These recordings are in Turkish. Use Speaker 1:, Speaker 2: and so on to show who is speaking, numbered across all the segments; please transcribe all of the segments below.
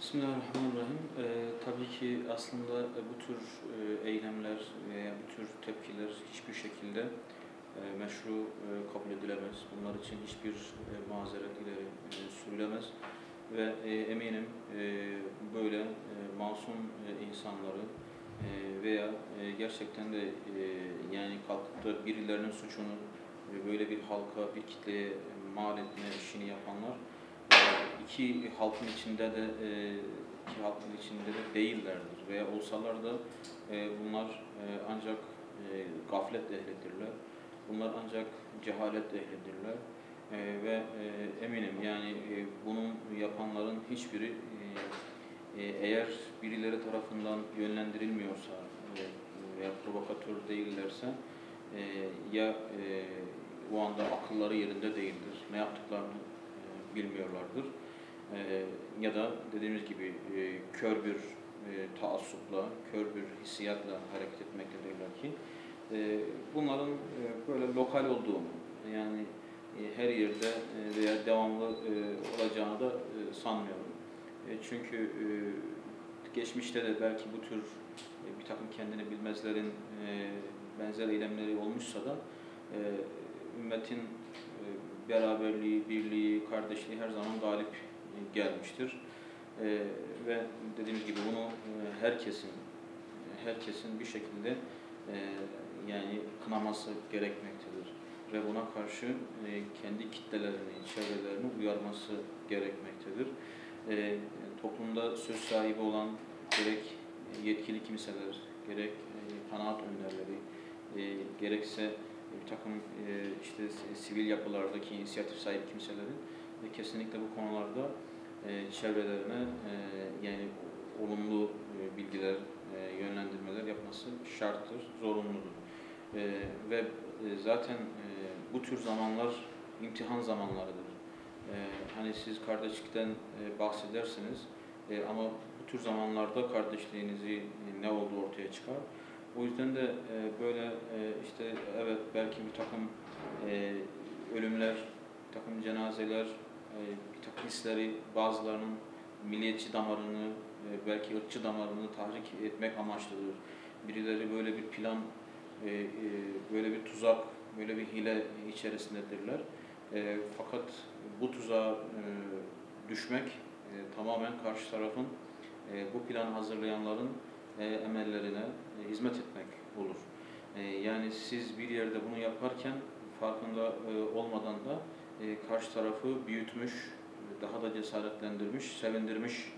Speaker 1: Bismillahirrahmanirrahim. Tabii ki aslında bu tür eylemler veya bu tür tepkiler hiçbir şekilde meşru kabul edilemez. Bunlar için hiçbir mazeret ileri sürülemez ve eminim böyle masum insanları veya gerçekten de yani kalkıp da birilerinin suçunu böyle bir halka, bir kitleye mal etme işini yapanlar iki halkın içinde de değillerdir veya olsalar da bunlar ancak gaflet ehlidirler. Bunlar ancak cehalet ehlidirler. Ve eminim yani bunu yapanların hiçbiri eğer birileri tarafından yönlendirilmiyorsa veya provokatör değillerse ya o anda akılları yerinde değildir, ne yaptıklarını bilmiyorlardır. Ya da dediğimiz gibi kör bir taassupla, kör bir hissiyatla hareket etmektedirler ki bunların böyle lokal olduğunu, yani her yerde veya devamlı olacağını da sanmıyorum. Çünkü geçmişte de belki bu tür bir takım kendini bilmezlerin benzer eylemleri olmuşsa da ümmetin beraberliği, birliği, kardeşliği her zaman galip gelmiştir. Ve dediğimiz gibi bunu herkesin bir şekilde yani kınaması gerekmektedir. Ve buna karşı kendi kitlelerini, çevrelerini uyarması gerekmektedir. Toplumda söz sahibi olan gerek yetkili kimseler, gerek kanaat önderleri, gerekse bir takım işte sivil yapılardaki inisiyatif sahibi kimselerin kesinlikle bu konularda çevrelerine yani olumlu bilgiler, yönlendirmeler yapması şarttır, zorunludur. Ve zaten bu tür zamanlar imtihan zamanlarıdır. Hani siz kardeşlikten bahsedersiniz ama bu tür zamanlarda kardeşliğinizi ne olduğu ortaya çıkar. O yüzden de böyle işte evet belki bir takım ölümler, bir takım cenazeler, bir takım hisleri bazılarının milliyetçi damarını, belki ırkçı damarını tahrik etmek amaçlıdır. Birileri böyle bir plan, böyle bir tuzak, böyle bir hile içerisindedirler. Fakat bu tuzağa düşmek tamamen karşı tarafın bu planı hazırlayanların emellerine hizmet etmek olur. Yani siz bir yerde bunu yaparken farkında olmadan da karşı tarafı büyütmüş, daha da cesaretlendirmiş, sevindirmiş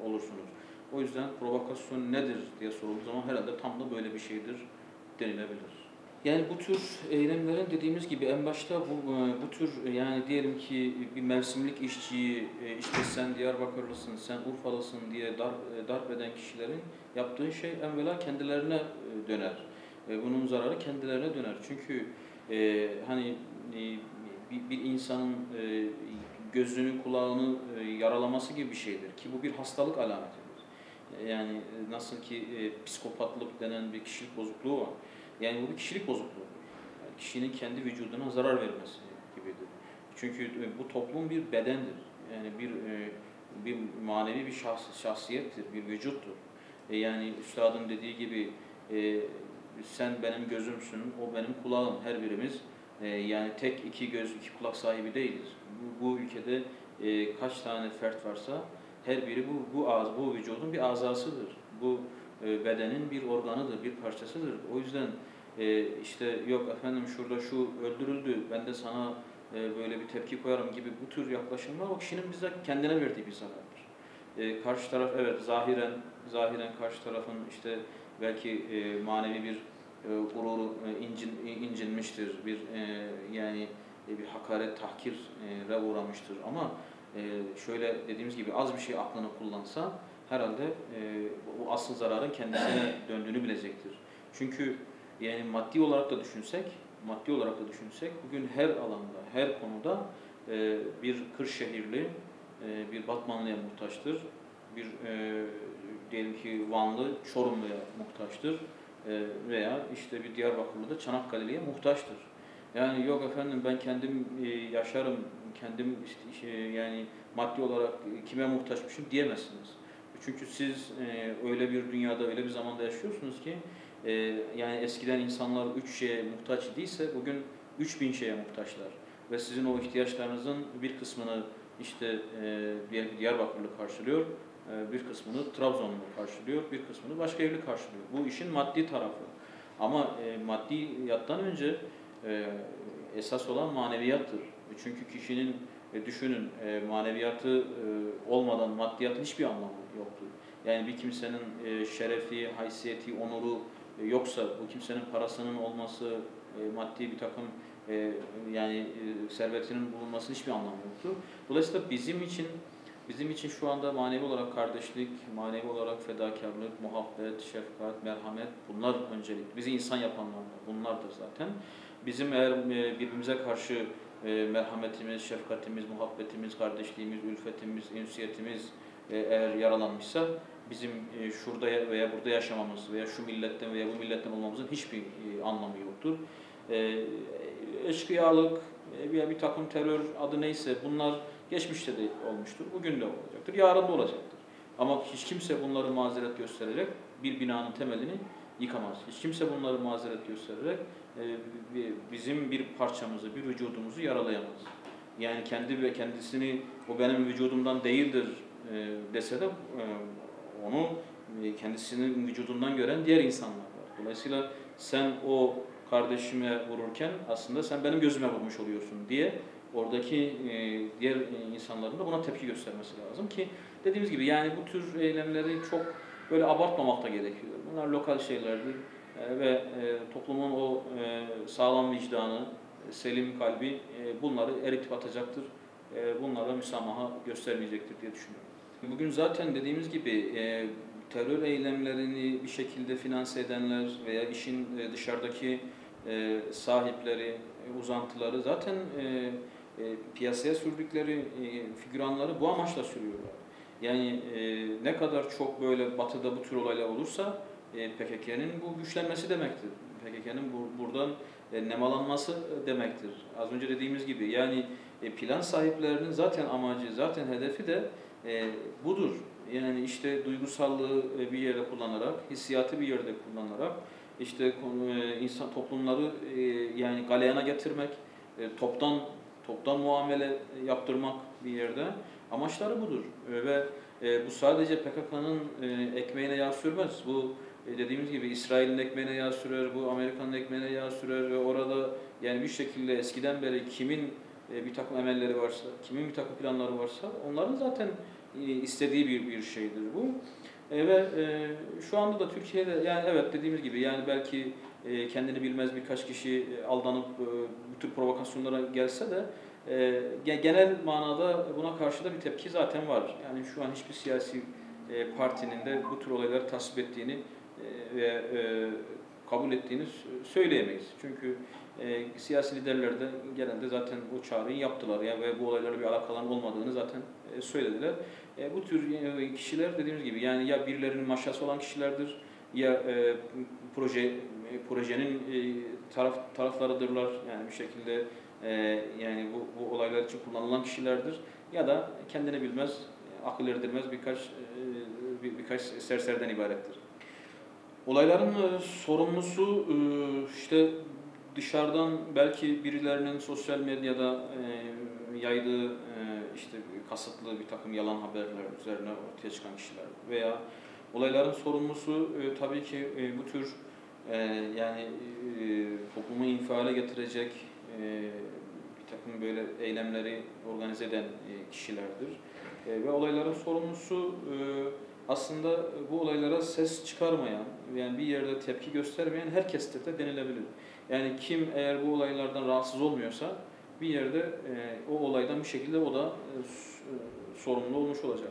Speaker 1: olursunuz. O yüzden provokasyon nedir diye sorulduğu zaman herhalde tam da böyle bir şeydir denilebilir. Yani bu tür eylemlerin dediğimiz gibi en başta bu tür yani diyelim ki bir mevsimlik işçiyi işte sen Diyarbakırlısın, sen Urfalısın diye darp eden kişilerin yaptığı şey evvela kendilerine döner. Bunun zararı kendilerine döner. Çünkü hani bir insanın gözünü, kulağını yaralaması gibi bir şeydir ki bu bir hastalık alametidir. Yani nasıl ki psikopatlık denen bir kişilik bozukluğu var. Yani bu bir kişilik bozukluğu. Yani kişinin kendi vücuduna zarar vermesi gibidir. Çünkü bu toplum bir bedendir. Yani bir manevi bir şahsiyettir, bir vücuttur. Yani üstadın dediği gibi sen benim gözümsün, o benim kulağım. Her birimiz yani tek iki göz, iki kulak sahibi değiliz. Bu ülkede kaç tane fert varsa her biri bu vücudun bir azasıdır. Bu bedenin bir organıdır, bir parçasıdır. O yüzden işte yok efendim şurada şu öldürüldü, ben de sana böyle bir tepki koyarım gibi bu tür yaklaşımlar o kişinin bize kendine verdiği bir zarardır. Karşı taraf evet zahiren karşı tarafın işte belki manevi bir gururu incinmiştir, yani bir hakaret, tahkire uğramıştır ama şöyle dediğimiz gibi az bir şey aklını kullansa herhalde bu asıl zararın kendisine döndüğünü bilecektir. Çünkü yani maddi olarak da düşünsek bugün her alanda, her konuda bir Kırşehirli bir Batmanlı'ya muhtaçtır. Bir diyelim ki Vanlı Çorumlu'ya muhtaçtır. Veya işte bir Diyarbakırlı da Çanakkale'liye muhtaçtır. Yani yok efendim ben kendim yaşarım, kendim işte, yani maddi olarak kime muhtaçmışım diyemezsiniz. Çünkü siz öyle bir dünyada, öyle bir zamanda yaşıyorsunuz ki yani eskiden insanlar 3 şeye muhtaç idiyse bugün 3000 şeye muhtaçlar. Ve sizin o ihtiyaçlarınızın bir kısmını işte Diyarbakırlı karşılıyor, bir kısmını Trabzonlu karşılıyor, bir kısmını başka yerli karşılıyor. Bu işin maddi tarafı. Ama maddiyattan önce esas olan maneviyattır. Çünkü kişinin düşünün maneviyatı olmadan maddiyatın hiçbir anlamı yoktur. Yani bir kimsenin şerefi, haysiyeti, onuru yoksa, bu kimsenin parasının olması, maddi bir takım servetinin bulunmasının hiçbir anlamı yoktur. Dolayısıyla bizim için şu anda manevi olarak kardeşlik, manevi olarak fedakarlık, muhabbet, şefkat, merhamet bunlar öncelik. Bizi insan yapanlar da bunlardır zaten. Bizim eğer birbirimize karşı merhametimiz, şefkatimiz, muhabbetimiz, kardeşliğimiz, ülfetimiz, ünsiyetimiz eğer yaralanmışsa bizim şurada veya burada yaşamamız veya şu milletten veya bu milletten olmamızın hiçbir anlamı yoktur. Eşkıyalık veya bir takım terör adı neyse bunlar geçmişte de olmuştur, bugün de olacaktır, yarın da olacaktır. Ama hiç kimse bunları mazeret göstererek bir binanın temelini yıkamaz. Hiç kimse bunları mazeret göstererek bizim bir parçamızı, bir vücudumuzu yaralayamaz. Yani kendi ve kendisini o benim vücudumdan değildir dese de onu kendisinin vücudundan gören diğer insanlar var. Dolayısıyla sen o kardeşime vururken aslında sen benim gözüme vurmuş oluyorsun diye oradaki diğer insanların da buna tepki göstermesi lazım ki dediğimiz gibi yani bu tür eylemleri çok böyle abartmamak da gerekiyor. Bunlar lokal şeylerdir ve toplumun o sağlam vicdanı, selim kalbi bunları eritip atacaktır. Bunlara müsamaha göstermeyecektir diye düşünüyorum. Bugün zaten dediğimiz gibi terör eylemlerini bir şekilde finanse edenler veya işin dışarıdaki sahipleri, uzantıları zaten piyasaya sürdükleri figüranları bu amaçla sürüyorlar. Yani ne kadar çok böyle batıda bu tür olaylar olursa PKK'nın bu güçlenmesi demektir. PKK'nın buradan nemalanması demektir. Az önce dediğimiz gibi yani plan sahiplerinin zaten amacı, zaten hedefi de budur. Yani işte duygusallığı bir yerde kullanarak, hissiyatı bir yerde kullanarak, işte insan toplumları yani galeyana getirmek, toptan muamele yaptırmak bir yerde amaçları budur. Ve bu sadece PKK'nın ekmeğine yağ sürmez. Bu dediğimiz gibi İsrail'in ekmeğine yağ sürer, bu Amerika'nın ekmeğine yağ sürer ve orada yani bir şekilde eskiden beri kimin bir takım emelleri varsa, kimin bir takım planları varsa onların zaten istediği bir şeydir bu. Ve şu anda da Türkiye'de yani evet dediğimiz gibi yani belki kendini bilmez birkaç kişi aldanıp bu tür provokasyonlara gelse de genel manada buna karşı da bir tepki zaten var. Yani şu an hiçbir siyasi partinin de bu tür olayları tasvip ettiğini ve kabul ettiğini söyleyemeyiz. Çünkü siyasi liderler de genelde zaten o çağrıyı yaptılar yani ve bu olaylarla bir alakaların olmadığını zaten söylediler. Bu tür kişiler dediğimiz gibi yani ya birilerinin maşası olan kişilerdir ya projenin taraflarıdırlar yani bir şekilde yani bu olaylar için kullanılan kişilerdir ya da kendini bilmez, akıl erdirmez birkaç serseriden ibarettir. Olayların sorumlusu işte dışarıdan belki birilerinin sosyal medyada yaydığı işte kasıtlı bir takım yalan haberler üzerine ortaya çıkan kişiler veya olayların sorumlusu tabii ki bu tür yani toplumu infiale getirecek bir takım böyle eylemleri organize eden kişilerdir. Ve olayların sorumlusu aslında bu olaylara ses çıkarmayan, yani bir yerde tepki göstermeyen herkestir de denilebilir. Yani kim eğer bu olaylardan rahatsız olmuyorsa bir yerde o olaydan bir şekilde o da sorumlu olmuş olacak.